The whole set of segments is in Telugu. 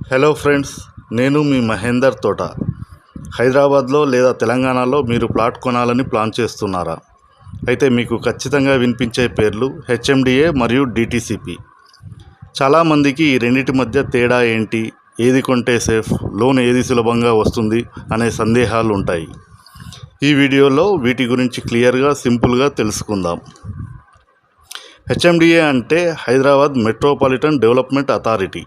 హలో ఫ్రెండ్స్, నేను మీ మహేందర్ తోట. హైదరాబాద్లో లేదా తెలంగాణలో మీరు ప్లాట్ కొనాలని ప్లాన్ చేస్తున్నారా? అయితే మీకు ఖచ్చితంగా వినిపించే పేర్లు హెచ్ఎండిఏ మరియు డిటిసిపి. చాలామందికి ఈ రెండింటి మధ్య తేడా ఏంటి, ఏది కొంటే సేఫ్, లోన్ ఏది సులభంగా వస్తుంది అనే సందేహాలు ఉంటాయి. ఈ వీడియోలో వీటి గురించి క్లియర్గా సింపుల్గా తెలుసుకుందాం. హెచ్ఎండిఏ అంటే Hyderabad metropolitan development authority.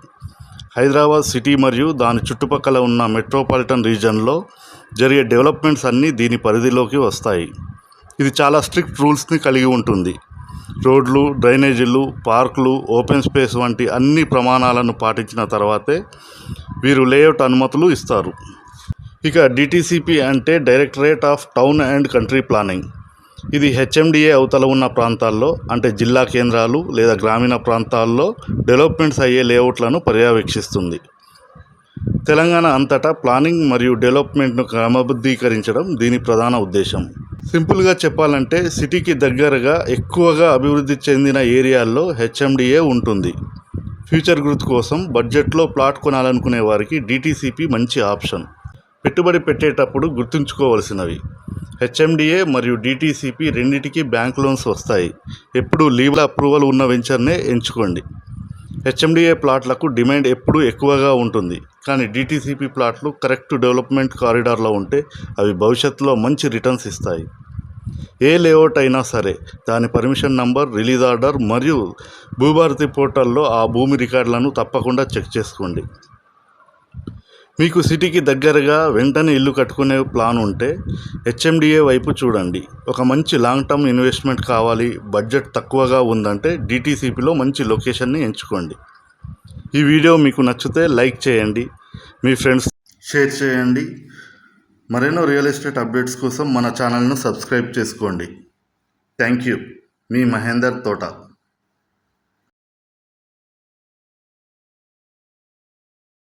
Hyderabad city మరియు దాని చుట్టుపక్కల ఉన్న మెట్రోపాలిటన్ రీజన్లో జరిగే డెవలప్మెంట్స్ అన్నీ దీని పరిధిలోకి వస్తాయి. ఇది చాలా స్ట్రిక్ట్ రూల్స్ని కలిగి ఉంటుంది. రోడ్లు, డ్రైనేజీలు, పార్కులు, ఓపెన్ స్పేస్ వంటి అన్ని ప్రమాణాలను పాటించిన తర్వాతే వీరు లేఅవుట్ అనుమతులు ఇస్తారు. ఇక డిటిసిపి అంటే directorate of town and country planning. ఇది హెచ్ఎండిఏ అవతల ఉన్న ప్రాంతాల్లో, అంటే జిల్లా కేంద్రాలు లేదా గ్రామీణ ప్రాంతాల్లో డెవలప్మెంట్స్ అయ్యే లేఅవుట్లను పర్యవేక్షిస్తుంది. తెలంగాణ అంతటా ప్లానింగ్ మరియు డెవలప్మెంట్ను క్రమబద్ధీకరించడం దీని ప్రధాన ఉద్దేశం. సింపుల్గా చెప్పాలంటే సిటీకి దగ్గరగా ఎక్కువగా అభివృద్ధి చెందిన ఏరియాల్లో హెచ్ఎండిఏ ఉంటుంది. ఫ్యూచర్ గ్రోత్ కోసం బడ్జెట్లో ప్లాట్ కొనాలనుకునే వారికి డిటిసిపి మంచి ఆప్షన్. పెట్టుబడి పెట్టేటప్పుడు గుర్తుంచుకోవలసినవి: హెచ్ఎండిఏ మరియు డిటిసిపి రెండింటికి బ్యాంక్ లోన్స్ వస్తాయి. ఎప్పుడు లీగల్ అప్రూవల్ ఉన్న వెంచర్నే ఎంచుకోండి. హెచ్ఎండిఏ ప్లాట్లకు డిమాండ్ ఎప్పుడూ ఎక్కువగా ఉంటుంది, కానీ డిటిసిపి ప్లాట్లు కరెక్ట్ డెవలప్మెంట్ కారిడార్లో ఉంటే అవి భవిష్యత్తులో మంచి రిటర్న్స్ ఇస్తాయి. ఏ లేఅవుట్ అయినా సరే దాని పర్మిషన్ నంబర్, రిలీజ్ ఆర్డర్ మరియు భూభారతి పోర్టల్లో ఆ భూమి రికార్డులను తప్పకుండా చెక్ చేసుకోండి. మీకు సిటీకి దగ్గరగా వెంటనే ఇల్లు కట్టుకునే ప్లాన్ ఉంటే హెచ్ఎండిఏ వైపు చూడండి. ఒక మంచి లాంగ్ టర్మ్ ఇన్వెస్ట్మెంట్ కావాలి, బడ్జెట్ తక్కువగా ఉందంటే డిటిసిపిలో మంచి లొకేషన్ని ఎంచుకోండి. ఈ వీడియో మీకు నచ్చితే లైక్ చేయండి, మీ ఫ్రెండ్స్ షేర్ చేయండి. మరెన్నో రియల్ ఎస్టేట్ అప్డేట్స్ కోసం మన ఛానల్ను సబ్స్క్రైబ్ చేసుకోండి. Thank you. మీ మహేందర్ తోట.